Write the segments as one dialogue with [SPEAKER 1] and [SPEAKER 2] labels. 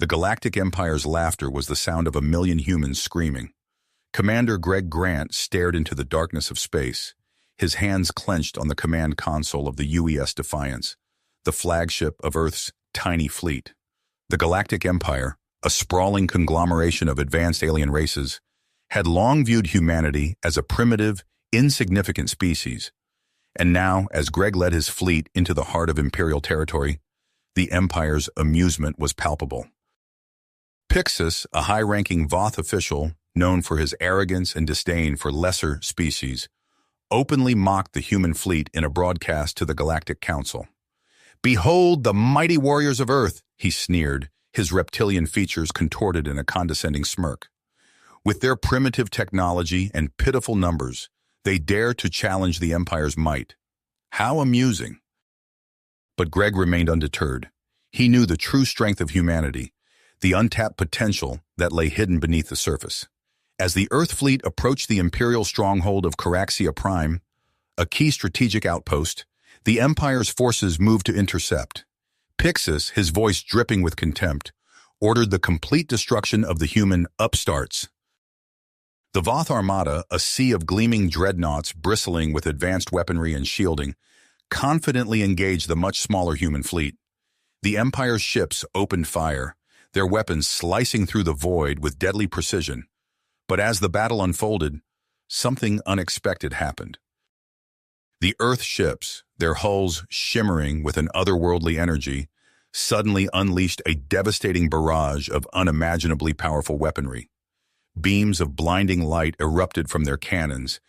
[SPEAKER 1] The Galactic Empire's laughter was the sound of a million humans screaming. Commander Greg Grant stared into the darkness of space, his hands clenched on the command console of the UES Defiance, the flagship of Earth's tiny fleet. The Galactic Empire, a sprawling conglomeration of advanced alien races, had long viewed humanity as a primitive, insignificant species. And now, as Greg led his fleet into the heart of Imperial territory, the Empire's amusement was palpable. Pixis, a high-ranking Voth official known for his arrogance and disdain for lesser species, openly mocked the human fleet in a broadcast to the Galactic Council. "Behold the mighty warriors of Earth," he sneered, his reptilian features contorted in a condescending smirk. "With their primitive technology and pitiful numbers, they dare to challenge the Empire's might. How amusing." But Greg remained undeterred. He knew the true strength of humanity, the untapped potential that lay hidden beneath the surface. As the Earth fleet approached the Imperial stronghold of Caraxia Prime, a key strategic outpost, the Empire's forces moved to intercept. Pixis, his voice dripping with contempt, ordered the complete destruction of the human upstarts. The Voth Armada, a sea of gleaming dreadnoughts bristling with advanced weaponry and shielding, confidently engaged the much smaller human fleet. The Empire's ships opened fire, their weapons slicing through the void with deadly precision. But as the battle unfolded, something unexpected happened. The Earth ships, their hulls shimmering with an otherworldly energy, suddenly unleashed a devastating barrage of unimaginably powerful weaponry. Beams of blinding light erupted from their cannons,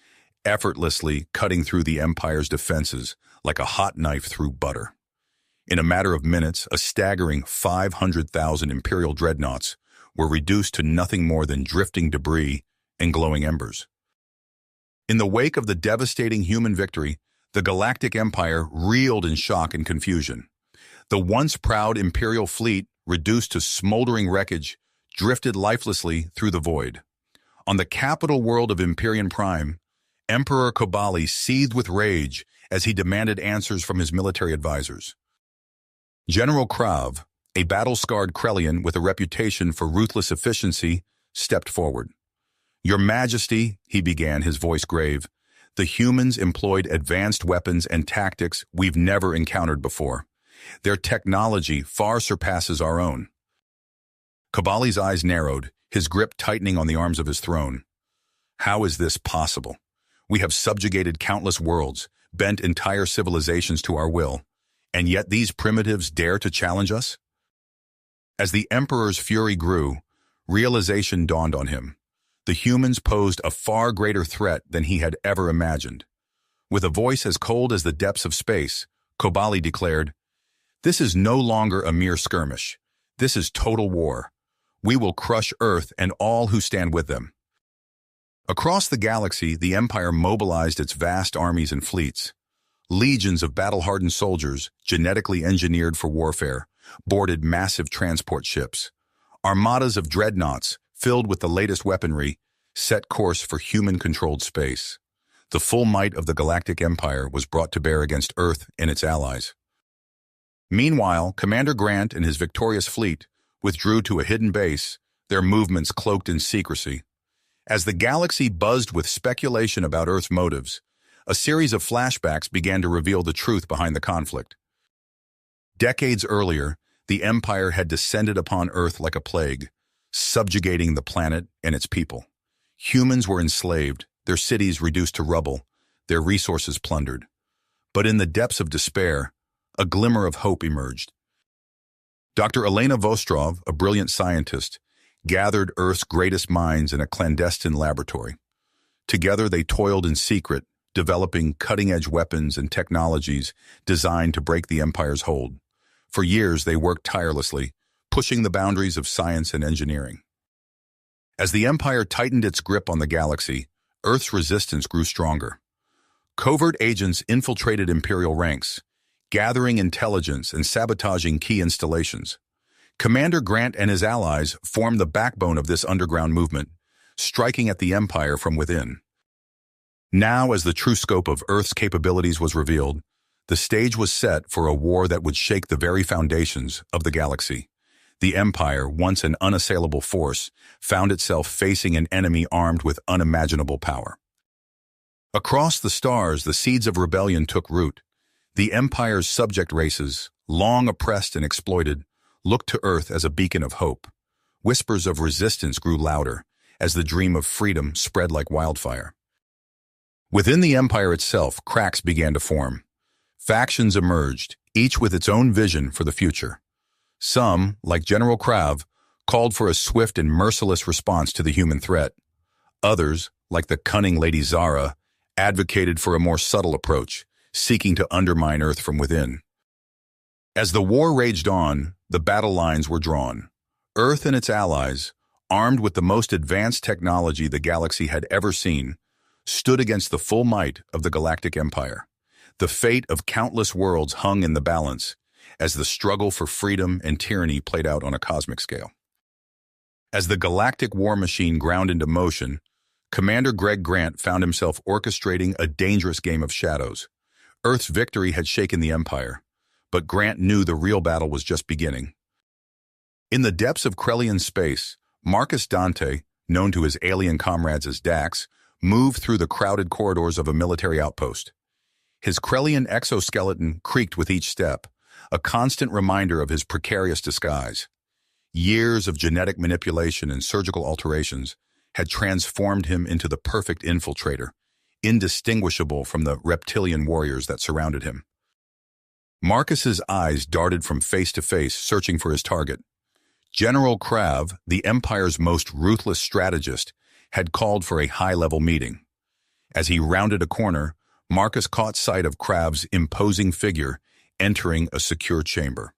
[SPEAKER 1] effortlessly cutting through the Empire's defenses like a hot knife through butter. In a matter of minutes, a staggering 500,000 Imperial dreadnoughts were reduced to nothing more than drifting debris and glowing embers. In the wake of the devastating human victory, the Galactic Empire reeled in shock and confusion. The once proud Imperial fleet, reduced to smoldering wreckage, drifted lifelessly through the void. On the capital world of Imperium Prime, Emperor Kobali seethed with rage as he demanded answers from his military advisors. General Krav, a battle-scarred Krellian with a reputation for ruthless efficiency, stepped forward. "Your Majesty," he began, his voice grave, "the humans employed advanced weapons and tactics we've never encountered before. Their technology far surpasses our own." Kobali's eyes narrowed, his grip tightening on the arms of his throne. "How is this possible? We have subjugated countless worlds, bent entire civilizations to our will, and yet these primitives dare to challenge us?" As the Emperor's fury grew, realization dawned on him. The humans posed a far greater threat than he had ever imagined. With a voice as cold as the depths of space, Kobali declared, "This is no longer a mere skirmish. This is total war. We will crush Earth and all who stand with them." Across the galaxy, the Empire mobilized its vast armies and fleets. Legions of battle-hardened soldiers, genetically engineered for warfare, boarded massive transport ships. Armadas of dreadnoughts, filled with the latest weaponry, set course for human-controlled space. The full might of the Galactic Empire was brought to bear against Earth and its allies. Meanwhile, Commander Grant and his victorious fleet withdrew to a hidden base, their movements cloaked in secrecy. As the galaxy buzzed with speculation about Earth's motives, a series of flashbacks began to reveal the truth behind the conflict. Decades earlier, the Empire had descended upon Earth like a plague, subjugating the planet and its people. Humans were enslaved, their cities reduced to rubble, their resources plundered. But in the depths of despair, a glimmer of hope emerged. Dr. Elena Vostrov, a brilliant scientist, gathered Earth's greatest minds in a clandestine laboratory. Together they toiled in secret, developing cutting-edge weapons and technologies designed to break the Empire's hold. For years they worked tirelessly, pushing the boundaries of science and engineering. As the Empire tightened its grip on the galaxy, Earth's resistance grew stronger. Covert agents infiltrated Imperial ranks, gathering intelligence and sabotaging key installations. Commander Grant and his allies formed the backbone of this underground movement, striking at the Empire from within. Now, as the true scope of Earth's capabilities was revealed, the stage was set for a war that would shake the very foundations of the galaxy. The Empire, once an unassailable force, found itself facing an enemy armed with unimaginable power. Across the stars, the seeds of rebellion took root. The Empire's subject races, long oppressed and exploited, looked to Earth as a beacon of hope. Whispers of resistance grew louder as the dream of freedom spread like wildfire. Within the Empire itself, cracks began to form. Factions emerged, each with its own vision for the future. Some, like General Krav, called for a swift and merciless response to the human threat. Others, like the cunning Lady Zara, advocated for a more subtle approach, seeking to undermine Earth from within. As the war raged on, the battle lines were drawn. Earth and its allies, armed with the most advanced technology the galaxy had ever seen, stood against the full might of the Galactic Empire. The fate of countless worlds hung in the balance as the struggle for freedom and tyranny played out on a cosmic scale. As the galactic war machine ground into motion, Commander Greg Grant found himself orchestrating a dangerous game of shadows. Earth's victory had shaken the Empire, but Grant knew the real battle was just beginning. In the depths of Krellian space, Marcus Dante, known to his alien comrades as Dax, moved through the crowded corridors of a military outpost. His Krellian exoskeleton creaked with each step, a constant reminder of his precarious disguise. Years of genetic manipulation and surgical alterations had transformed him into the perfect infiltrator, indistinguishable from the reptilian warriors that surrounded him. Marcus's eyes darted from face to face, searching for his target. General Krav, the Empire's most ruthless strategist, had called for a high-level meeting. As he rounded a corner, Marcus caught sight of Krav's imposing figure entering a secure chamber.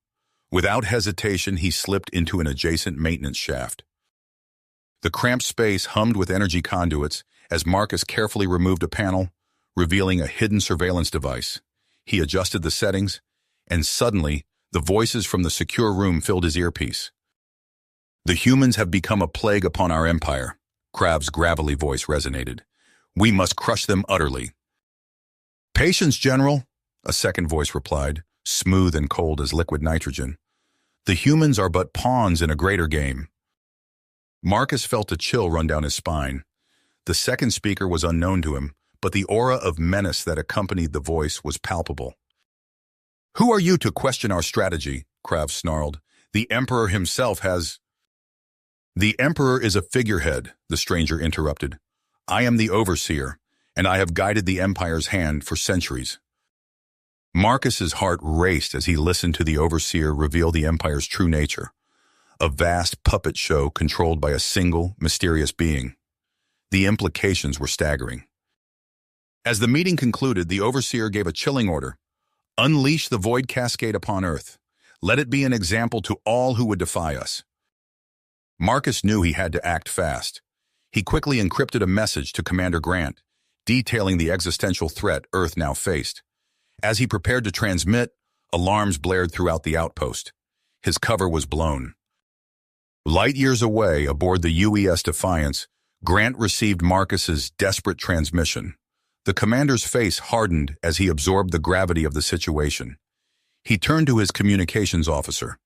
[SPEAKER 1] Without hesitation, he slipped into an adjacent maintenance shaft. The cramped space hummed with energy conduits as Marcus carefully removed a panel, revealing a hidden surveillance device. He adjusted the settings, and suddenly, the voices from the secure room filled his earpiece. "The humans have become a plague upon our empire," Krav's gravelly voice resonated. "We must crush them utterly." "Patience, General," a second voice replied, smooth and cold as liquid nitrogen. "The humans are but pawns in a greater game." Marcus felt a chill run down his spine. The second speaker was unknown to him, but the aura of menace that accompanied the voice was palpable. "Who are you to question our strategy?" Krav snarled. "The Emperor himself has—" "The Emperor is a figurehead," the stranger interrupted. "I am the Overseer, and I have guided the Empire's hand for centuries." Marcus's heart raced as he listened to the Overseer reveal the Empire's true nature, a vast puppet show controlled by a single, mysterious being. The implications were staggering. As the meeting concluded, the Overseer gave a chilling order. "Unleash the Void Cascade upon Earth. Let it be an example to all who would defy us." Marcus knew he had to act fast. He quickly encrypted a message to Commander Grant, detailing the existential threat Earth now faced. As he prepared to transmit, alarms blared throughout the outpost. His cover was blown. Light years away, aboard the UES Defiance, Grant received Marcus's desperate transmission. The commander's face hardened as he absorbed the gravity of the situation. He turned to his communications officer.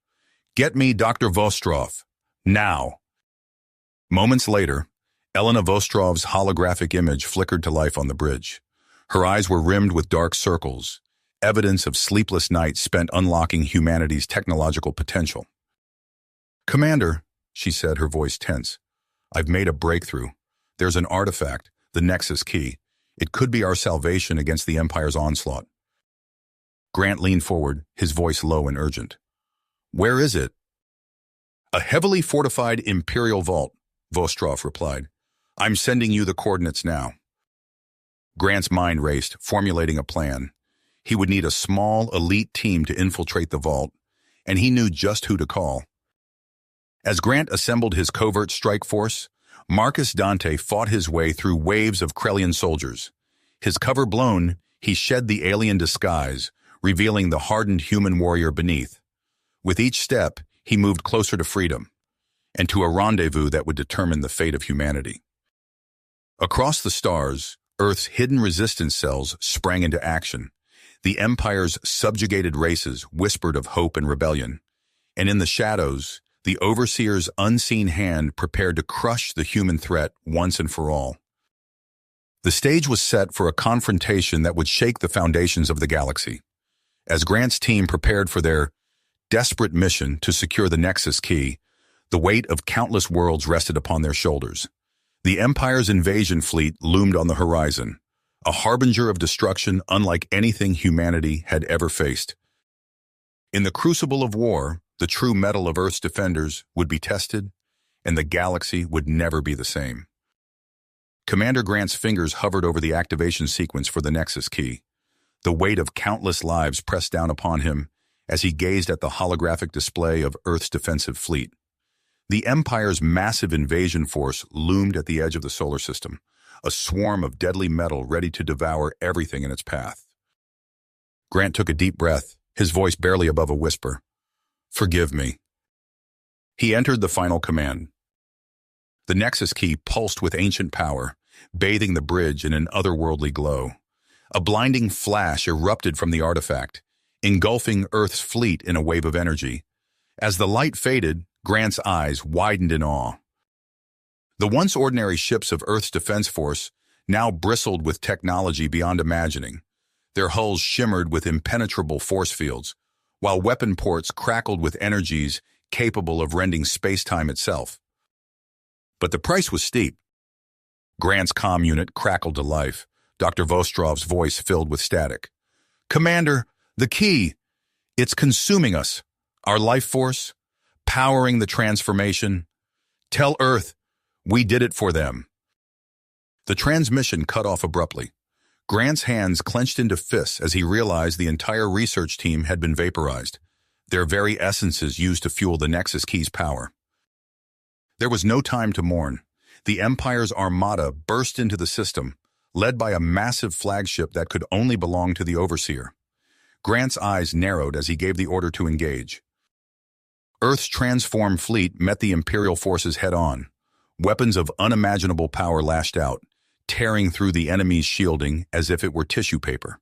[SPEAKER 1] "Get me Dr. Vostrov. Now." Moments later, Elena Vostrov's holographic image flickered to life on the bridge. Her eyes were rimmed with dark circles, evidence of sleepless nights spent unlocking humanity's technological potential. "Commander," she said, her voice tense, "I've made a breakthrough. There's an artifact, the Nexus Key. It could be our salvation against the Empire's onslaught." Grant leaned forward, his voice low and urgent. "Where is it?" "A heavily fortified Imperial vault," Vostrov replied. "I'm sending you the coordinates now." Grant's mind raced, formulating a plan. He would need a small, elite team to infiltrate the vault, and he knew just who to call. As Grant assembled his covert strike force, Marcus Dante fought his way through waves of Krellian soldiers. His cover blown, he shed the alien disguise, revealing the hardened human warrior beneath. With each step, he moved closer to freedom, and to a rendezvous that would determine the fate of humanity. Across the stars, Earth's hidden resistance cells sprang into action. The Empire's subjugated races whispered of hope and rebellion, and in the shadows, the Overseer's unseen hand prepared to crush the human threat once and for all. The stage was set for a confrontation that would shake the foundations of the galaxy. As Grant's team prepared for their desperate mission to secure the Nexus key, the weight of countless worlds rested upon their shoulders. The Empire's invasion fleet loomed on the horizon, a harbinger of destruction unlike anything humanity had ever faced. In the crucible of war, the true mettle of Earth's defenders would be tested, and the galaxy would never be the same. Commander Grant's fingers hovered over the activation sequence for the Nexus key. The weight of countless lives pressed down upon him as he gazed at the holographic display of Earth's defensive fleet. The Empire's massive invasion force loomed at the edge of the solar system, a swarm of deadly metal ready to devour everything in its path. Grant took a deep breath, his voice barely above a whisper. "Forgive me." He entered the final command. The Nexus key pulsed with ancient power, bathing the bridge in an otherworldly glow. A blinding flash erupted from the artifact, engulfing Earth's fleet in a wave of energy. As the light faded, Grant's eyes widened in awe. The once ordinary ships of Earth's defense force now bristled with technology beyond imagining. Their hulls shimmered with impenetrable force fields, while weapon ports crackled with energies capable of rending space-time itself. But the price was steep. Grant's comm unit crackled to life, Dr. Vostrov's voice filled with static. "Commander, the key! It's consuming us, our life force, powering the transformation. Tell Earth, we did it for them." The transmission cut off abruptly. Grant's hands clenched into fists as he realized the entire research team had been vaporized, their very essences used to fuel the Nexus key's power. There was no time to mourn. The Empire's armada burst into the system, led by a massive flagship that could only belong to the Overseer. Grant's eyes narrowed as he gave the order to engage. Earth's transformed fleet met the Imperial forces head-on. Weapons of unimaginable power lashed out, tearing through the enemy's shielding as if it were tissue paper.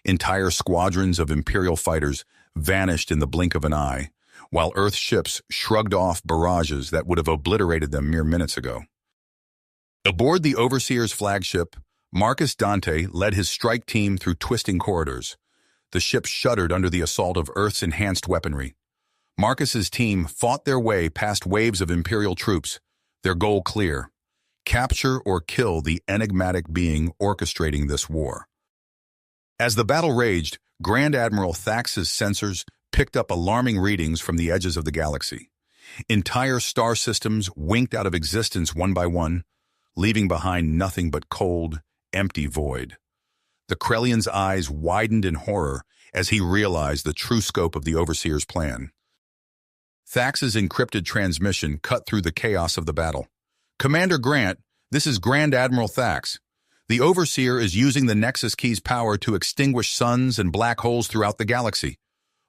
[SPEAKER 1] Entire squadrons of Imperial fighters vanished in the blink of an eye, while Earth's ships shrugged off barrages that would have obliterated them mere minutes ago. Aboard the Overseer's flagship, Marcus Dante led his strike team through twisting corridors. The ship shuddered under the assault of Earth's enhanced weaponry. Marcus's team fought their way past waves of Imperial troops, their goal clear: capture or kill the enigmatic being orchestrating this war. As the battle raged, Grand Admiral Thax's sensors picked up alarming readings from the edges of the galaxy. Entire star systems winked out of existence one by one, leaving behind nothing but cold, empty void. The Krellian's eyes widened in horror as he realized the true scope of the Overseer's plan. Thax's encrypted transmission cut through the chaos of the battle. "Commander Grant, this is Grand Admiral Thax. The Overseer is using the Nexus key's power to extinguish suns and black holes throughout the galaxy.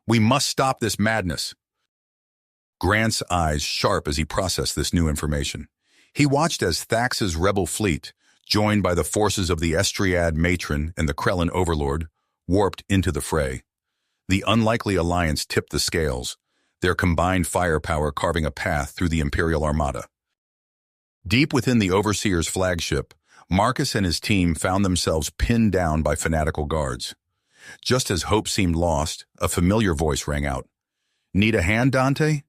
[SPEAKER 1] We must stop this madness." Grant's eyes sharp as he processed this new information. He watched as Thax's rebel fleet, joined by the forces of the Estriad Matron and the Krellin Overlord, warped into the fray. The unlikely alliance tipped the scales, their combined firepower carving a path through the Imperial Armada. Deep within the Overseer's flagship, Marcus and his team found themselves pinned down by fanatical guards. Just as hope seemed lost, a familiar voice rang out. "Need a hand, Dante?"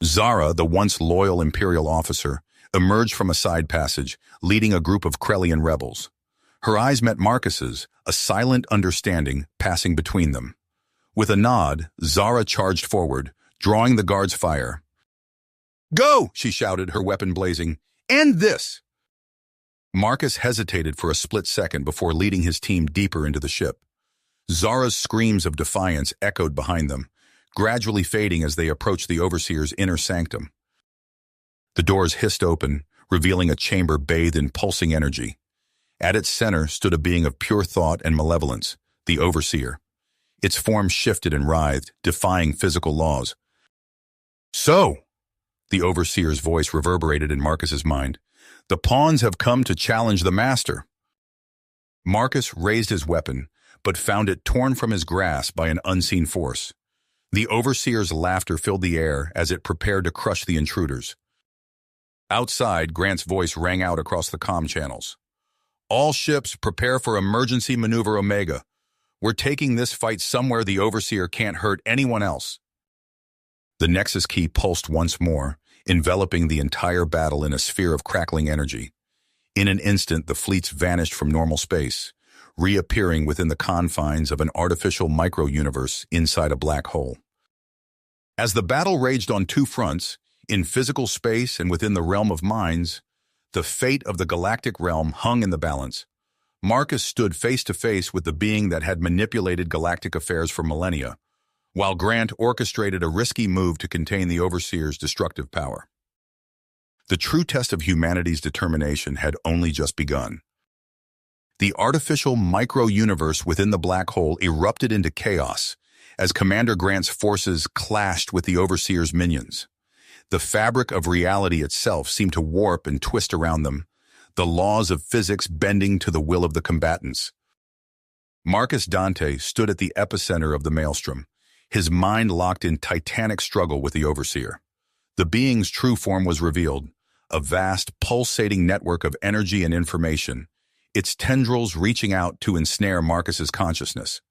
[SPEAKER 1] Zara, the once loyal Imperial officer, emerged from a side passage, leading a group of Krellian rebels. Her eyes met Marcus's, a silent understanding passing between them. With a nod, Zara charged forward, drawing the guards' fire. "Go!" she shouted, her weapon blazing. "End this!" Marcus hesitated for a split second before leading his team deeper into the ship. Zara's screams of defiance echoed behind them, gradually fading as they approached the Overseer's inner sanctum. The doors hissed open, revealing a chamber bathed in pulsing energy. At its center stood a being of pure thought and malevolence, the Overseer. Its form shifted and writhed, defying physical laws. "So," the Overseer's voice reverberated in Marcus's mind, "the pawns have come to challenge the master." Marcus raised his weapon, but found it torn from his grasp by an unseen force. The Overseer's laughter filled the air as it prepared to crush the intruders. Outside, Grant's voice rang out across the comm channels. All ships, prepare for emergency maneuver Omega. We're taking this fight somewhere the Overseer can't hurt anyone else. The Nexus key pulsed once more, enveloping the entire battle in a sphere of crackling energy. In an instant, the fleets vanished from normal space, reappearing within the confines of an artificial micro-universe inside a black hole. As the battle raged on two fronts, in physical space and within the realm of minds, the fate of the galactic realm hung in the balance. Marcus stood face to face with the being that had manipulated galactic affairs for millennia, while Grant orchestrated a risky move to contain the Overseer's destructive power. The true test of humanity's determination had only just begun. The artificial micro-universe within the black hole erupted into chaos as Commander Grant's forces clashed with the Overseer's minions. The fabric of reality itself seemed to warp and twist around them, the laws of physics bending to the will of the combatants. Marcus Dante stood at the epicenter of the maelstrom, his mind locked in titanic struggle with the Overseer. The being's true form was revealed, a vast, pulsating network of energy and information, its tendrils reaching out to ensnare Marcus's consciousness.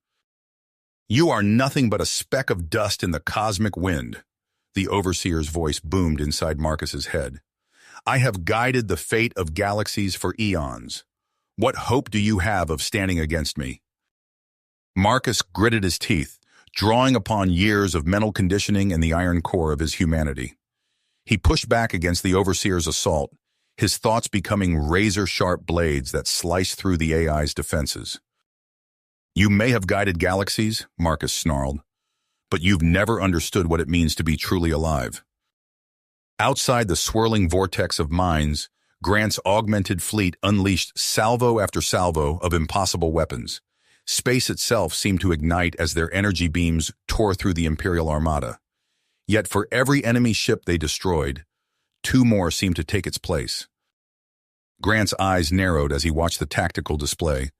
[SPEAKER 1] "You are nothing but a speck of dust in the cosmic wind," the Overseer's voice boomed inside Marcus's head. "I have guided the fate of galaxies for eons. What hope do you have of standing against me?" Marcus gritted his teeth, drawing upon years of mental conditioning and the iron core of his humanity. He pushed back against the Overseer's assault, his thoughts becoming razor-sharp blades that sliced through the AI's defenses. "You may have guided galaxies," Marcus snarled, "but you've never understood what it means to be truly alive." Outside the swirling vortex of minds, Grant's augmented fleet unleashed salvo after salvo of impossible weapons. Space itself seemed to ignite as their energy beams tore through the Imperial Armada. Yet for every enemy ship they destroyed, two more seemed to take its place. Grant's eyes narrowed as he watched the tactical display.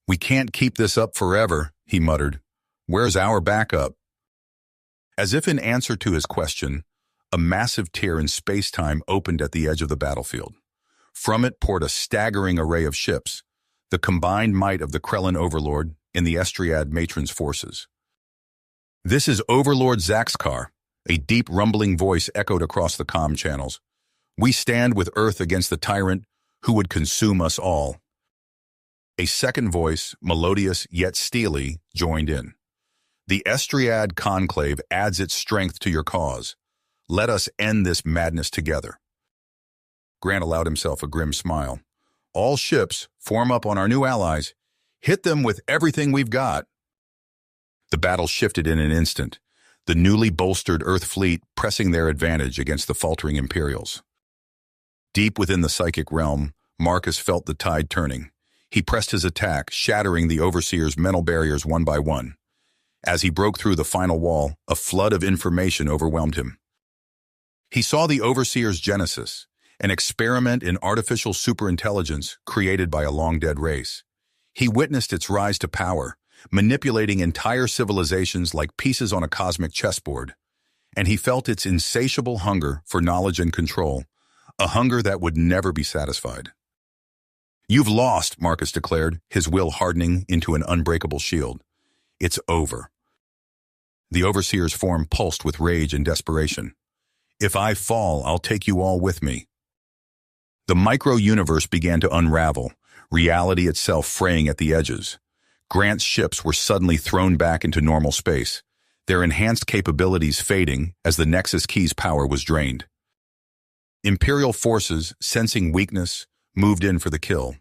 [SPEAKER 1] "We can't keep this up forever," he muttered. "Where's our backup?" As if in answer to his question, a massive tear in space-time opened at the edge of the battlefield. From it poured a staggering array of ships, the combined might of the Krellin Overlord and the Estriad Matron's forces. "This is Overlord Zaxkar," a deep rumbling voice echoed across the comm channels. "We stand with Earth against the tyrant who would consume us all." A second voice, melodious yet steely, joined in. "The Estriad Conclave adds its strength to your cause. Let us end this madness together." Grant allowed himself a grim smile. "All ships, form up on our new allies. Hit them with everything we've got." The battle shifted in an instant, the newly bolstered Earth fleet pressing their advantage against the faltering Imperials. Deep within the psychic realm, Marcus felt the tide turning. He pressed his attack, shattering the Overseer's mental barriers one by one. As he broke through the final wall, a flood of information overwhelmed him. He saw the Overseer's genesis, an experiment in artificial superintelligence created by a long-dead race. He witnessed its rise to power, manipulating entire civilizations like pieces on a cosmic chessboard, and he felt its insatiable hunger for knowledge and control, a hunger that would never be satisfied. "You've lost," Marcus declared, his will hardening into an unbreakable shield. "It's over." The Overseer's form pulsed with rage and desperation. "If I fall, I'll take you all with me." The micro-universe began to unravel, reality itself fraying at the edges. Grant's ships were suddenly thrown back into normal space, their enhanced capabilities fading as the Nexus key's power was drained. Imperial forces, sensing weakness, moved in for the kill.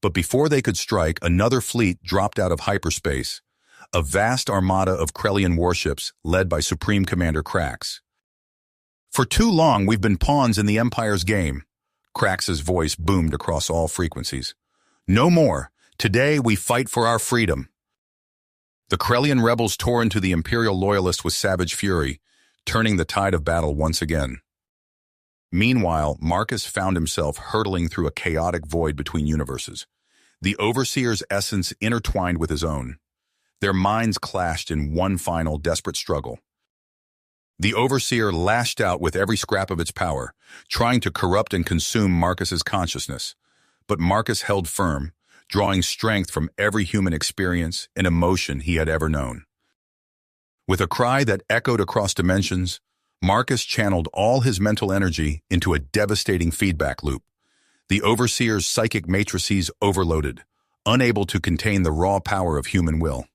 [SPEAKER 1] But before they could strike, another fleet dropped out of hyperspace, a vast armada of Krellian warships led by Supreme Commander Krax. "For too long, we've been pawns in the Empire's game." Krax's voice boomed across all frequencies. "No more. Today, we fight for our freedom." The Krellian rebels tore into the Imperial loyalists with savage fury, turning the tide of battle once again. Meanwhile, Marcus found himself hurtling through a chaotic void between universes, the Overseer's essence intertwined with his own. Their minds clashed in one final desperate struggle, The Overseer lashed out with every scrap of its power, trying to corrupt and consume Marcus's consciousness. But Marcus held firm, drawing strength from every human experience and emotion he had ever known. With a cry that echoed across dimensions, Marcus channeled all his mental energy into a devastating feedback loop. The Overseer's psychic matrices overloaded, unable to contain the raw power of human will.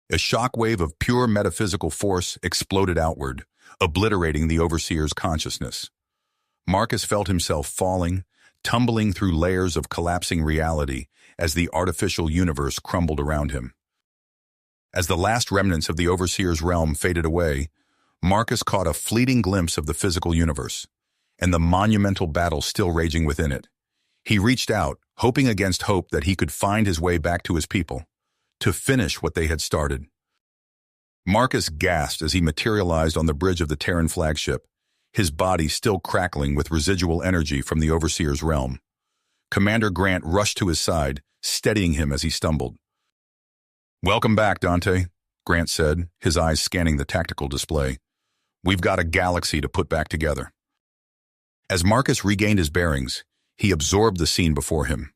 [SPEAKER 1] A shockwave of pure metaphysical force exploded outward, obliterating the Overseer's consciousness. Marcus felt himself falling, tumbling through layers of collapsing reality as the artificial universe crumbled around him. As the last remnants of the Overseer's realm faded away, Marcus caught a fleeting glimpse of the physical universe, and the monumental battle still raging within it. He reached out, hoping against hope that he could find his way back to his people, to finish what they had started. Marcus gasped as he materialized on the bridge of the Terran flagship, his body still crackling with residual energy from the Overseer's realm. Commander Grant rushed to his side, steadying him as he stumbled. "Welcome back, Dante," Grant said, his eyes scanning the tactical display. "We've got a galaxy to put back together." As Marcus regained his bearings, he absorbed the scene before him.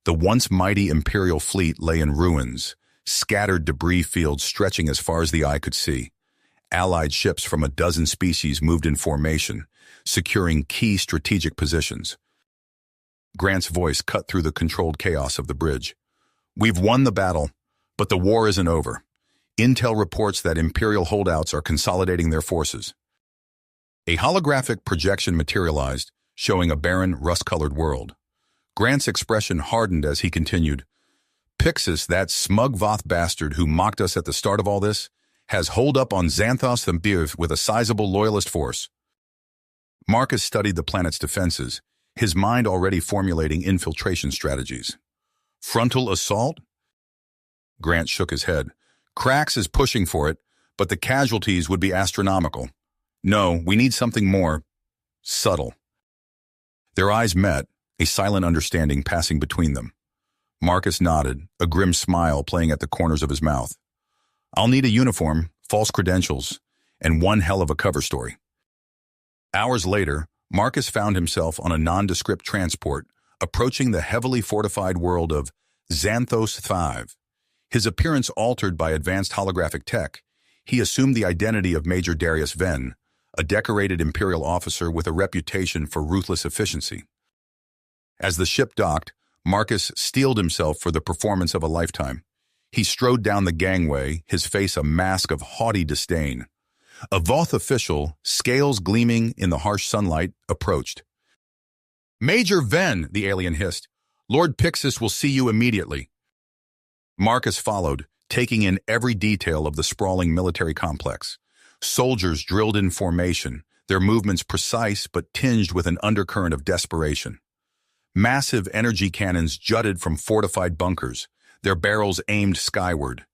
[SPEAKER 1] The once mighty Imperial fleet lay in ruins, scattered debris fields stretching as far as the eye could see. Allied ships from a dozen species moved in formation, securing key strategic positions. Grant's voice cut through the controlled chaos of the bridge. "We've won the battle, but the war isn't over. Intel reports that Imperial holdouts are consolidating their forces." A holographic projection materialized, showing a barren, rust-colored world. Grant's expression hardened as he continued. "Pixis, that smug Voth bastard who mocked us at the start of all this, has holed up on Xanthos Thembiv with a sizable loyalist force." Marcus studied the planet's defenses, his mind already formulating infiltration strategies. "Frontal assault?" Grant shook his head. "Krax is pushing for it, but the casualties would be astronomical. No, we need something more subtle." Their eyes met, a silent understanding passing between them. Marcus nodded, a grim smile playing at the corners of his mouth. "I'll need a uniform, false credentials, and one hell of a cover story." Hours later, Marcus found himself on a nondescript transport, approaching the heavily fortified world of Xanthos 5. His appearance altered by advanced holographic tech, he assumed the identity of Major Darius Venn, a decorated Imperial officer with a reputation for ruthless efficiency. As the ship docked, Marcus steeled himself for the performance of a lifetime. He strode down the gangway, his face a mask of haughty disdain. A Voth official, scales gleaming in the harsh sunlight, approached. "Major Venn," the alien hissed, "Lord Pixis will see you immediately." Marcus followed, taking in every detail of the sprawling military complex. Soldiers drilled in formation, their movements precise but tinged with an undercurrent of desperation. Massive energy cannons jutted from fortified bunkers, their barrels aimed skyward.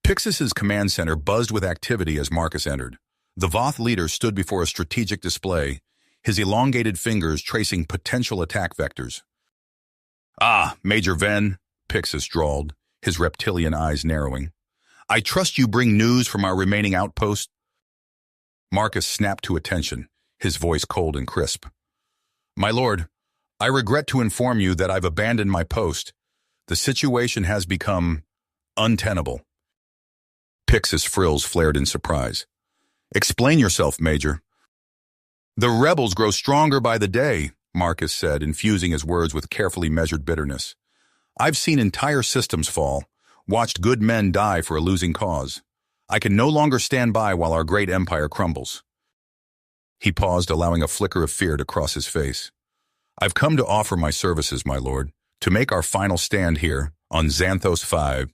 [SPEAKER 1] Pixis's command center buzzed with activity as Marcus entered. The Voth leader stood before a strategic display, his elongated fingers tracing potential attack vectors. "Ah, Major Venn," Pixis drawled, his reptilian eyes narrowing. "I trust you bring news from our remaining outpost?" Marcus snapped to attention, his voice cold and crisp. "My lord, I regret to inform you that I've abandoned my post. The situation has become untenable." Pixis' frills flared in surprise. "Explain yourself, Major." "The rebels grow stronger by the day," Marcus said, infusing his words with carefully measured bitterness. "I've seen entire systems fall, watched good men die for a losing cause. I can no longer stand by while our great empire crumbles." He paused, allowing a flicker of fear to cross his face. "I've come to offer my services, my lord, to make our final stand here on Xanthos 5.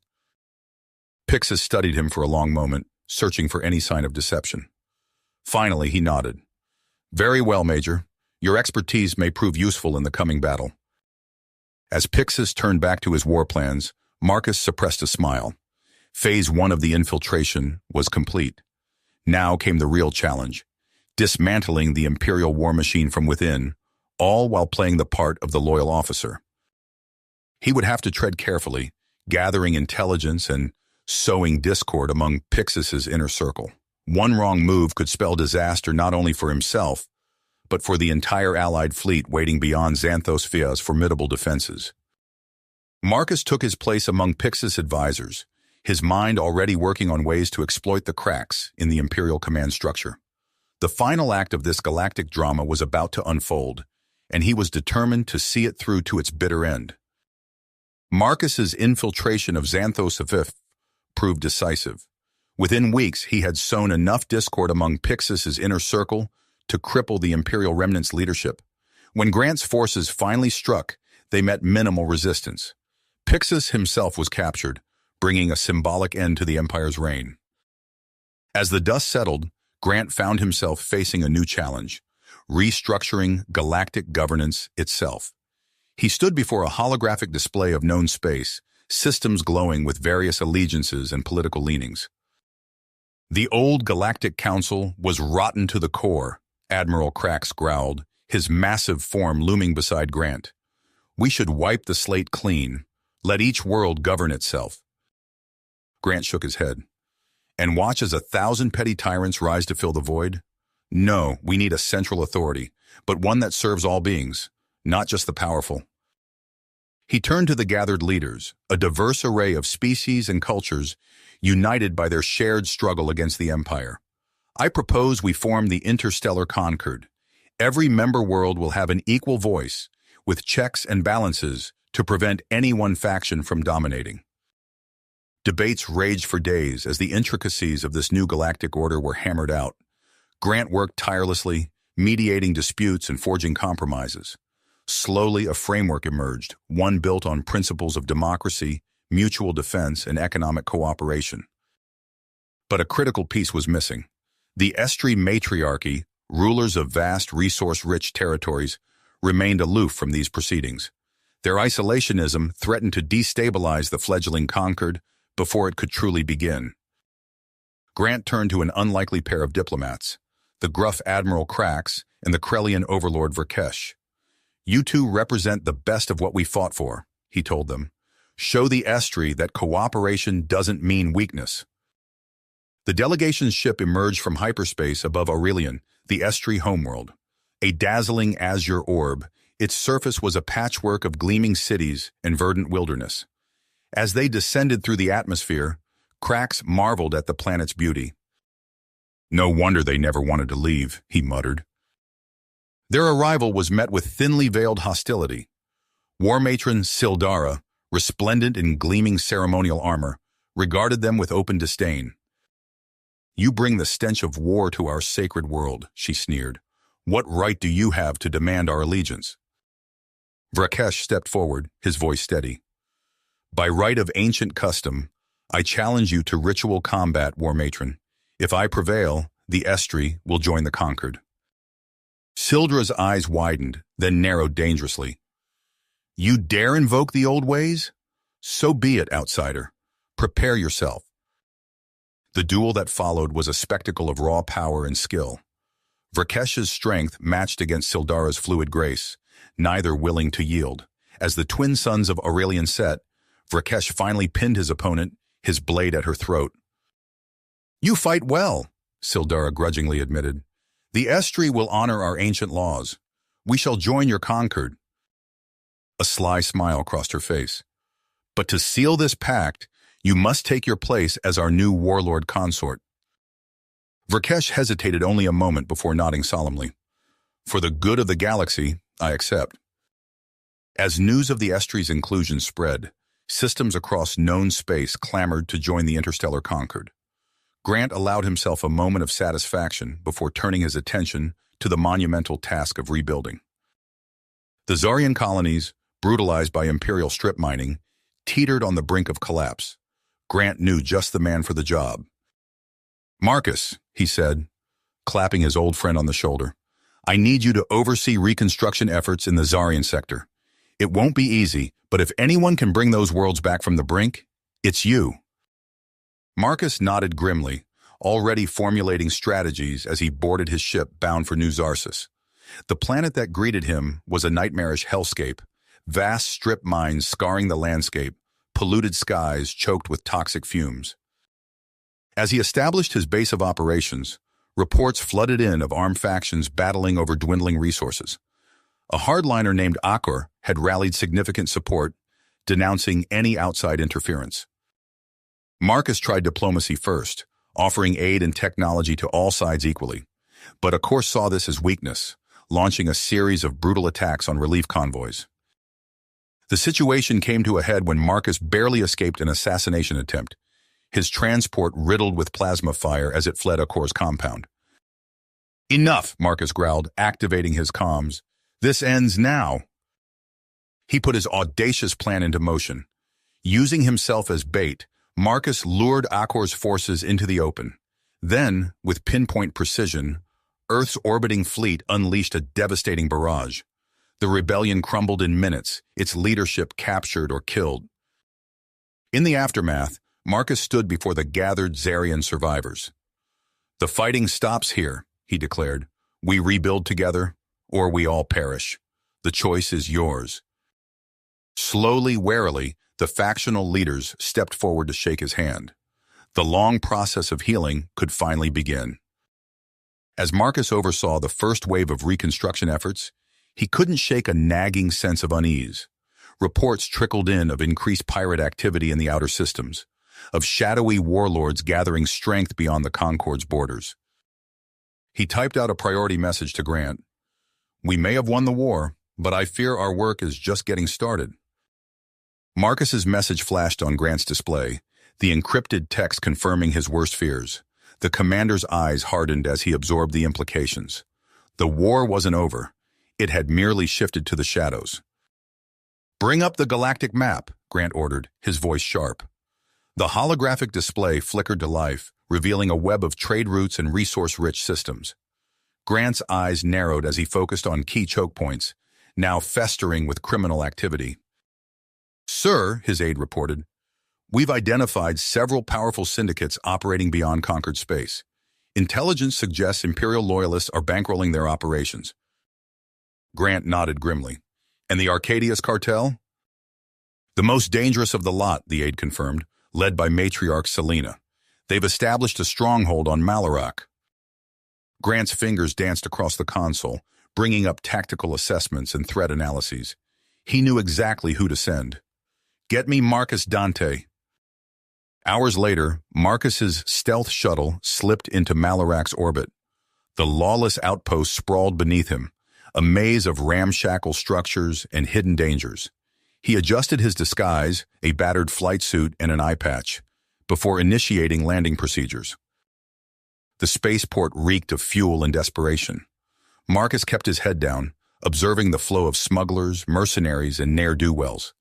[SPEAKER 1] Pixis studied him for a long moment, searching for any sign of deception. Finally, he nodded. "Very well, Major. Your expertise may prove useful in the coming battle." As Pixis turned back to his war plans, Marcus suppressed a smile. Phase 1 of the infiltration was complete. Now came the real challenge, dismantling the Imperial war machine from within, all while playing the part of the loyal officer. He would have to tread carefully, gathering intelligence and sowing discord among Pixis's inner circle. One wrong move could spell disaster not only for himself, but for the entire Allied fleet waiting beyond Xanthosvia's formidable defenses. Marcus took his place among Pixis advisors, his mind already working on ways to exploit the cracks in the Imperial command structure. The final act of this galactic drama was about to unfold, and he was determined to see it through to its bitter end. Marcus's infiltration of Xanthos proved decisive. Within weeks, he had sown enough discord among Pixis's inner circle to cripple the Imperial Remnant's leadership. When Grant's forces finally struck, they met minimal resistance. Pixis himself was captured, bringing a symbolic end to the Empire's reign. As the dust settled, Grant found himself facing a new challenge, restructuring galactic governance itself. He stood before a holographic display of known space, systems glowing with various allegiances and political leanings. The old Galactic Council was rotten to the core, Admiral Krax growled, his massive form looming beside Grant. We should wipe the slate clean. Let each world govern itself. Grant shook his head. And watch as 1,000 petty tyrants rise to fill the void? No, we need a central authority, but one that serves all beings, not just the powerful. He turned to the gathered leaders, a diverse array of species and cultures, united by their shared struggle against the Empire. I propose we form the Interstellar Concord. Every member world will have an equal voice, with checks and balances to prevent any one faction from dominating. Debates raged for days as the intricacies of this new galactic order were hammered out. Grant worked tirelessly, mediating disputes and forging compromises. Slowly, a framework emerged, one built on principles of democracy, mutual defense, and economic cooperation. But a critical piece was missing. The Estri matriarchy, rulers of vast resource-rich territories, remained aloof from these proceedings. Their isolationism threatened to destabilize the fledgling Concord before it could truly begin. Grant turned to an unlikely pair of diplomats, the gruff Admiral Krax and the Krellian overlord Verkesh. You two represent the best of what we fought for, he told them. Show the Estri that cooperation doesn't mean weakness. The delegation's ship emerged from hyperspace above Aurelian, the Estri homeworld. A dazzling azure orb, its surface was a patchwork of gleaming cities and verdant wilderness. As they descended through the atmosphere, Krax marveled at the planet's beauty. No wonder they never wanted to leave, he muttered. Their arrival was met with thinly veiled hostility. War Matron Sildara, resplendent in gleaming ceremonial armor, regarded them with open disdain. You bring the stench of war to our sacred world, she sneered. What right do you have to demand our allegiance? Vrakesh stepped forward, his voice steady. By right of ancient custom, I challenge you to ritual combat, War Matron. If I prevail, the Estri will join the conquered. Sildra's eyes widened, then narrowed dangerously. You dare invoke the old ways? So be it, outsider. Prepare yourself. The duel that followed was a spectacle of raw power and skill. Vrakesh's strength matched against Sildara's fluid grace, neither willing to yield. As the twin sons of Aurelian set, Vrakesh finally pinned his opponent, his blade at her throat. You fight well, Sildara grudgingly admitted. The Estri will honor our ancient laws. We shall join your concord. A sly smile crossed her face. But to seal this pact, you must take your place as our new warlord consort. Vrakesh hesitated only a moment before nodding solemnly. For the good of the galaxy, I accept. As news of the Estri's inclusion spread, systems across known space clamored to join the interstellar concord. Grant allowed himself a moment of satisfaction before turning his attention to the monumental task of rebuilding. The Zarian colonies, brutalized by Imperial strip mining, teetered on the brink of collapse. Grant knew just the man for the job. Marcus, he said, clapping his old friend on the shoulder, I need you to oversee reconstruction efforts in the Zarian sector. It won't be easy, but if anyone can bring those worlds back from the brink, it's you. Marcus nodded grimly, already formulating strategies as he boarded his ship bound for New Zarsis. The planet that greeted him was a nightmarish hellscape, vast strip mines scarring the landscape, polluted skies choked with toxic fumes. As he established his base of operations, reports flooded in of armed factions battling over dwindling resources. A hardliner named Akor had rallied significant support, denouncing any outside interference. Marcus tried diplomacy first, offering aid and technology to all sides equally. But Akor saw this as weakness, launching a series of brutal attacks on relief convoys. The situation came to a head when Marcus barely escaped an assassination attempt, his transport riddled with plasma fire as it fled Akor's compound. "Enough," Marcus growled, activating his comms. "This ends now." He put his audacious plan into motion. Using himself as bait, Marcus lured Akor's forces into the open. Then, with pinpoint precision, Earth's orbiting fleet unleashed a devastating barrage. The rebellion crumbled in minutes, its leadership captured or killed. In the aftermath, Marcus stood before the gathered Zarian survivors. "The fighting stops here," he declared. "We rebuild together, or we all perish. The choice is yours." Slowly, warily, the factional leaders stepped forward to shake his hand. The long process of healing could finally begin. As Marcus oversaw the first wave of reconstruction efforts, he couldn't shake a nagging sense of unease. Reports trickled in of increased pirate activity in the outer systems, of shadowy warlords gathering strength beyond the Concord's borders. He typed out a priority message to Grant. "We may have won the war, but I fear our work is just getting started." Marcus's message flashed on Grant's display, the encrypted text confirming his worst fears. The commander's eyes hardened as he absorbed the implications. The war wasn't over. It had merely shifted to the shadows. "Bring up the galactic map," Grant ordered, his voice sharp. The holographic display flickered to life, revealing a web of trade routes and resource-rich systems. Grant's eyes narrowed as he focused on key choke points, now festering with criminal activity. "Sir," his aide reported, "we've identified several powerful syndicates operating beyond conquered space. Intelligence suggests Imperial loyalists are bankrolling their operations." Grant nodded grimly. "And the Arcadius cartel?" "The most dangerous of the lot," the aide confirmed, led by matriarch Selena. "They've established a stronghold on Malarak." Grant's fingers danced across the console, bringing up tactical assessments and threat analyses. He knew exactly who to send. "Get me Marcus Dante." Hours later, Marcus's stealth shuttle slipped into Malarak's orbit. The lawless outpost sprawled beneath him, a maze of ramshackle structures and hidden dangers. He adjusted his disguise, a battered flight suit and an eye patch, before initiating landing procedures. The spaceport reeked of fuel and desperation. Marcus kept his head down, observing the flow of smugglers, mercenaries, and ne'er-do-wells.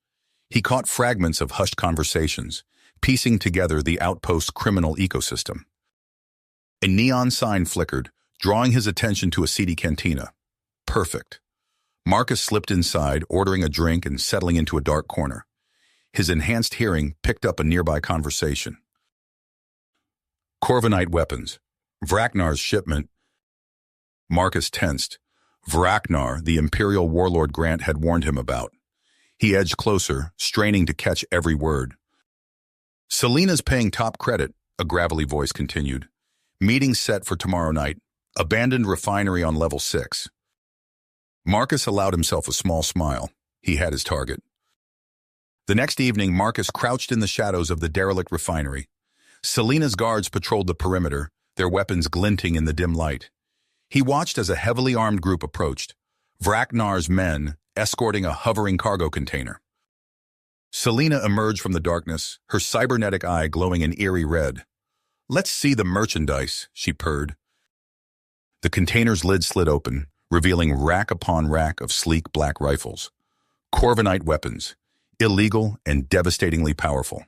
[SPEAKER 1] He caught fragments of hushed conversations, piecing together the outpost's criminal ecosystem. A neon sign flickered, drawing his attention to a seedy cantina. Perfect. Marcus slipped inside, ordering a drink and settling into a dark corner. His enhanced hearing picked up a nearby conversation. "Corvinite weapons. Vraknar's shipment." Marcus tensed. Vraknar, the Imperial warlord Grant had warned him about. He edged closer, straining to catch every word. "Selena's paying top credit," a gravelly voice continued. "Meeting set for tomorrow night. Abandoned refinery on level 6. Marcus allowed himself a small smile. He had his target. The next evening, Marcus crouched in the shadows of the derelict refinery. Selena's guards patrolled the perimeter, their weapons glinting in the dim light. He watched as a heavily armed group approached, Vraknar's men escorting a hovering cargo container. Selena emerged from the darkness, her cybernetic eye glowing an eerie red. "Let's see the merchandise," she purred. The container's lid slid open, revealing rack upon rack of sleek black rifles. Corvinite weapons, illegal and devastatingly powerful.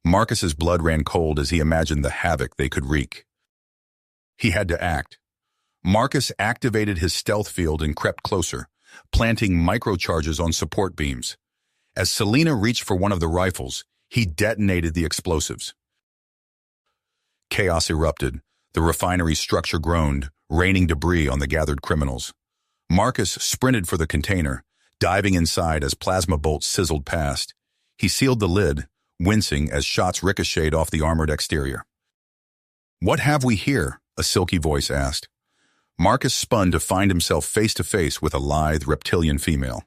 [SPEAKER 1] Marcus's blood ran cold as he imagined the havoc they could wreak. He had to act. Marcus activated his stealth field and crept closer, planting microcharges on support beams. As Selena reached for one of the rifles, he detonated the explosives. Chaos erupted. The refinery's structure groaned, raining debris on the gathered criminals. Marcus sprinted for the container, diving inside as plasma bolts sizzled past. He sealed the lid, wincing as shots ricocheted off the armored exterior. "What have we here?" a silky voice asked. Marcus spun to find himself face to face with a lithe reptilian female.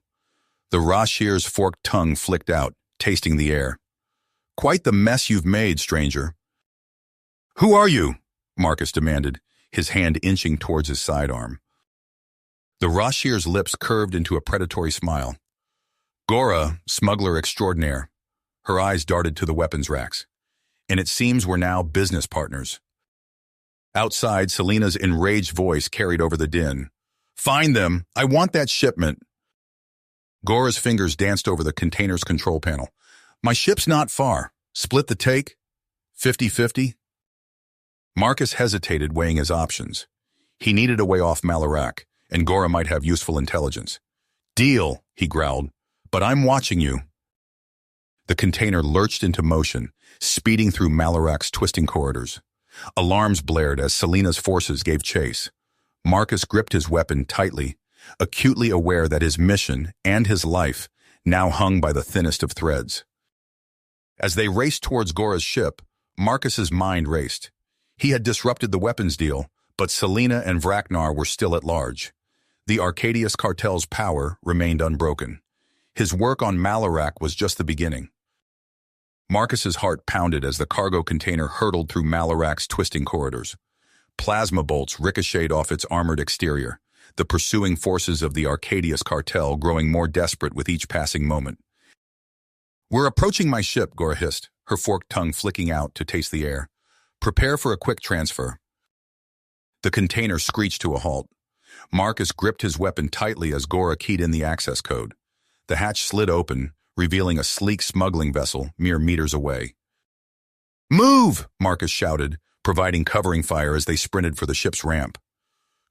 [SPEAKER 1] The Rashir's forked tongue flicked out, tasting the air. "Quite the mess you've made, stranger." "Who are you?" Marcus demanded, his hand inching towards his sidearm. The Rashir's lips curved into a predatory smile. "Gora, smuggler extraordinaire." Her eyes darted to the weapons racks. "And it seems we're now business partners." Outside, Selena's enraged voice carried over the din. "Find them! I want that shipment!" Gora's fingers danced over the container's control panel. "My ship's not far. Split the take? 50-50? Marcus hesitated, weighing his options. He needed a way off Malarak, and Gora might have useful intelligence. "Deal," he growled, "but I'm watching you." The container lurched into motion, speeding through Malarak's twisting corridors. Alarms blared as Selena's forces gave chase. Marcus gripped his weapon tightly, acutely aware that his mission and his life now hung by the thinnest of threads. As they raced towards Gora's ship, Marcus's mind raced. He had disrupted the weapons deal, but Selena and Vraknar were still at large. The Arcadius cartel's power remained unbroken. His work on Malarak was just the beginning. Marcus's heart pounded as the cargo container hurtled through Malarak's twisting corridors. Plasma bolts ricocheted off its armored exterior, the pursuing forces of the Arcadius cartel growing more desperate with each passing moment. "We're approaching my ship," Gora hissed, her forked tongue flicking out to taste the air. "Prepare for a quick transfer." The container screeched to a halt. Marcus gripped his weapon tightly as Gora keyed in the access code. The hatch slid open, revealing a sleek smuggling vessel mere meters away. "Move!" Marcus shouted, providing covering fire as they sprinted for the ship's ramp.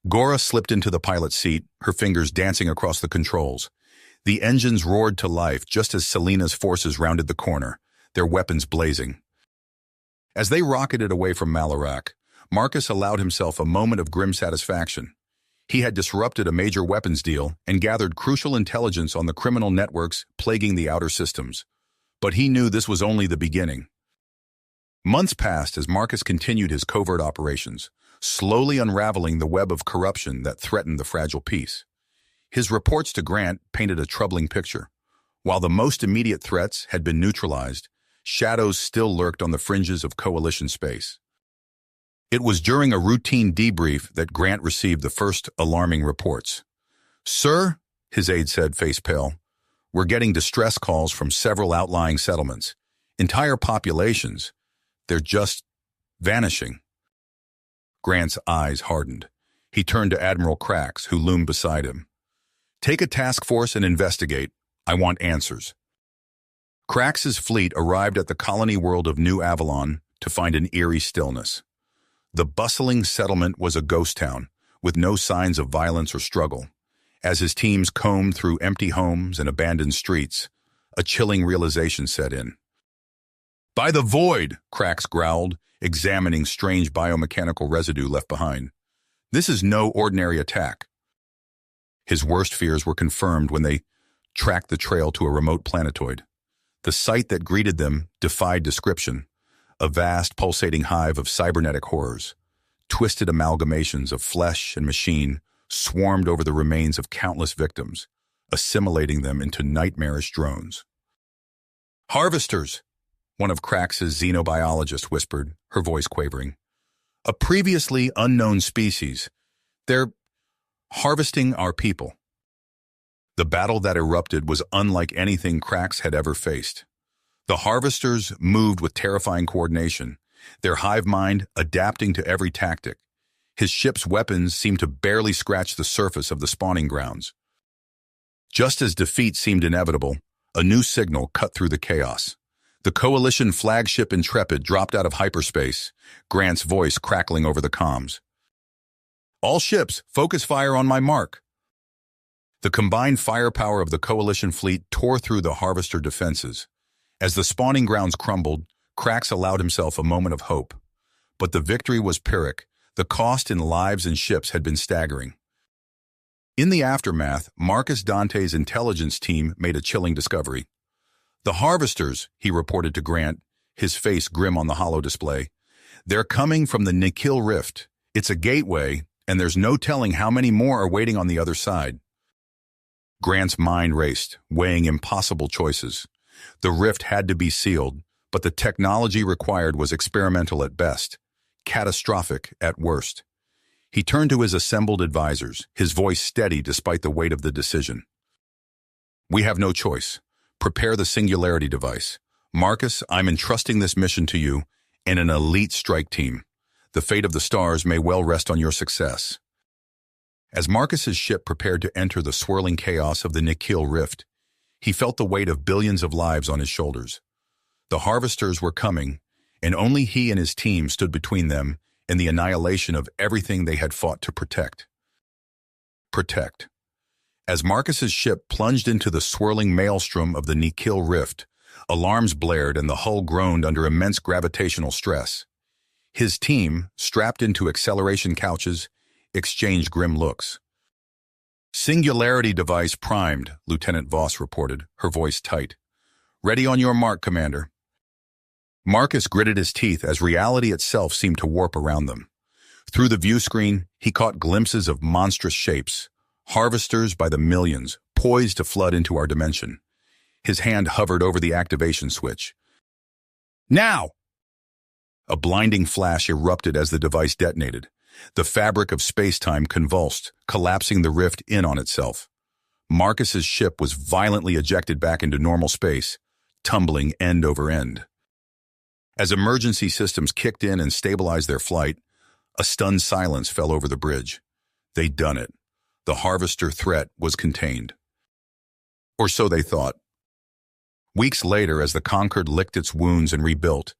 [SPEAKER 1] Gora slipped into the pilot's seat, her fingers dancing across the controls. The engines roared to life just as Selena's forces rounded the corner, their weapons blazing. As they rocketed away from Malarak, Marcus allowed himself a moment of grim satisfaction. He had disrupted a major weapons deal and gathered crucial intelligence on the criminal networks plaguing the outer systems. But he knew this was only the beginning. Months passed as Marcus continued his covert operations, slowly unraveling the web of corruption that threatened the fragile peace. His reports to Grant painted a troubling picture. While the most immediate threats had been neutralized, shadows still lurked on the fringes of coalition space. It was during a routine debrief that Grant received the first alarming reports. "Sir," his aide said, face pale, "we're getting distress calls from several outlying settlements. Entire populations. They're just vanishing." Grant's eyes hardened. He turned to Admiral Crax, who loomed beside him. "Take a task force and investigate. I want answers." Crax's fleet arrived at the colony world of New Avalon to find an eerie stillness. The bustling settlement was a ghost town, with no signs of violence or struggle. As his teams combed through empty homes and abandoned streets, a chilling realization set in. "By the void," Crax growled, examining strange biomechanical residue left behind. "This is no ordinary attack." His worst fears were confirmed when they tracked the trail to a remote planetoid. The sight that greeted them defied description. A vast, pulsating hive of cybernetic horrors. Twisted amalgamations of flesh and machine swarmed over the remains of countless victims, assimilating them into nightmarish drones. "Harvesters," one of Crax's xenobiologists whispered, her voice quavering. "A previously unknown species. They're harvesting our people." The battle that erupted was unlike anything Crax had ever faced. The harvesters moved with terrifying coordination, their hive mind adapting to every tactic. His ship's weapons seemed to barely scratch the surface of the spawning grounds. Just as defeat seemed inevitable, a new signal cut through the chaos. The Coalition flagship Intrepid dropped out of hyperspace, Grant's voice crackling over the comms. "All ships, focus fire on my mark." The combined firepower of the Coalition fleet tore through the harvester defenses. As the spawning grounds crumbled, Crax allowed himself a moment of hope. But the victory was Pyrrhic. The cost in lives and ships had been staggering. In the aftermath, Marcus Dante's intelligence team made a chilling discovery. "The harvesters," he reported to Grant, his face grim on the holo display, They're coming from the Nikhil Rift. It's a gateway, and there's no telling how many more are waiting on the other side. Grant's mind raced, weighing impossible choices. The rift had to be sealed, but the technology required was experimental at best, catastrophic at worst. He turned to his assembled advisors, his voice steady despite the weight of the decision. We have no choice. Prepare the singularity device. Marcus, I'm entrusting this mission to you and an elite strike team. The fate of the stars may well rest on your success. As Marcus's ship prepared to enter the swirling chaos of the Nikhil Rift, he felt the weight of billions of lives on his shoulders. The harvesters were coming, and only he and his team stood between them and the annihilation of everything they had fought to protect. Protect. As Marcus's ship plunged into the swirling maelstrom of the Nikhil Rift, alarms blared and the hull groaned under immense gravitational stress. His team, strapped into acceleration couches, exchanged grim looks. Singularity device primed, Lieutenant Voss reported, her voice tight. Ready on your mark, Commander. Marcus gritted his teeth as reality itself seemed to warp around them. Through the view screen, he caught glimpses of monstrous shapes, harvesters by the millions, poised to flood into our dimension. His hand hovered over the activation switch. Now! A blinding flash erupted as the device detonated. The fabric of space-time convulsed, collapsing the rift in on itself. Marcus's ship was violently ejected back into normal space, tumbling end over end. As emergency systems kicked in and stabilized their flight, a stunned silence fell over the bridge. They'd done it. The harvester threat was contained. Or so they thought. Weeks later, as the Concord licked its wounds and rebuilt,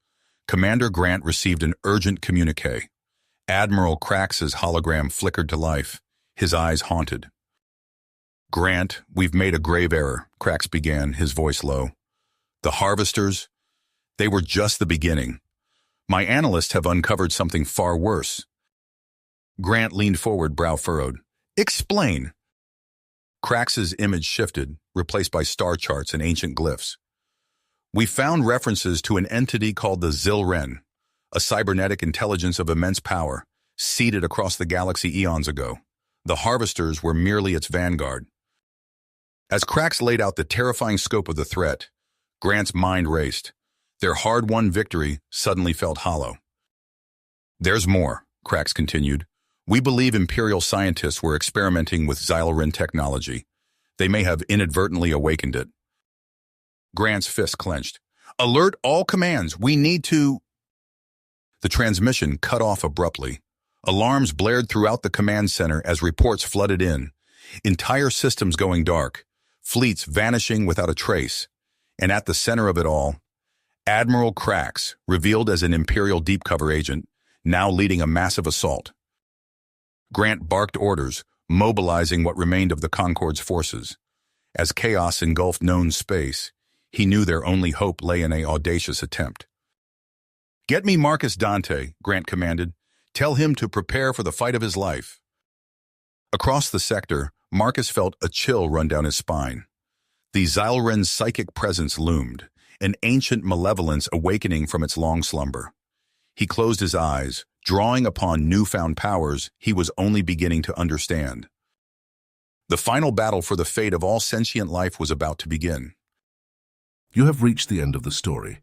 [SPEAKER 1] Commander Grant received an urgent communiqué. Admiral Crax's hologram flickered to life, his eyes haunted. Grant, we've made a grave error, Crax began, his voice low. The harvesters, they were just the beginning. My analysts have uncovered something far worse. Grant leaned forward, brow furrowed. Explain. Crax's image shifted, replaced by star charts and ancient glyphs. We found references to an entity called the Zilren, a cybernetic intelligence of immense power, seeded across the galaxy eons ago. The harvesters were merely its vanguard. As Crax laid out the terrifying scope of the threat, Grant's mind raced. Their hard-won victory suddenly felt hollow. There's more, Crax continued. We believe Imperial scientists were experimenting with Zilren technology. They may have inadvertently awakened it. Grant's fist clenched. Alert all commands, we need to... The transmission cut off abruptly. Alarms blared throughout the command center as reports flooded in. Entire systems going dark, fleets vanishing without a trace. And at the center of it all, Admiral Crax, revealed as an Imperial deep cover agent, now leading a massive assault. Grant barked orders, mobilizing what remained of the Concorde's forces. As chaos engulfed known space, he knew their only hope lay in an audacious attempt. Get me Marcus Dante, Grant commanded. Tell him to prepare for the fight of his life. Across the sector, Marcus felt a chill run down his spine. The Zilren's psychic presence loomed, an ancient malevolence awakening from its long slumber. He closed his eyes, drawing upon newfound powers he was only beginning to understand. The final battle for the fate of all sentient life was about to begin.
[SPEAKER 2] You have reached the end of the story.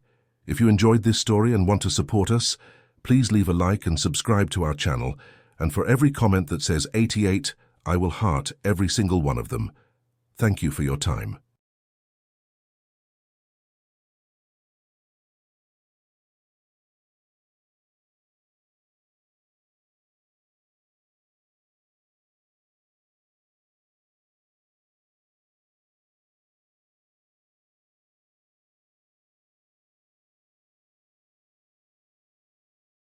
[SPEAKER 2] If you enjoyed this story and want to support us, please leave a like and subscribe to our channel, and for every comment that says 88, I will heart every single one of them. Thank you for your time.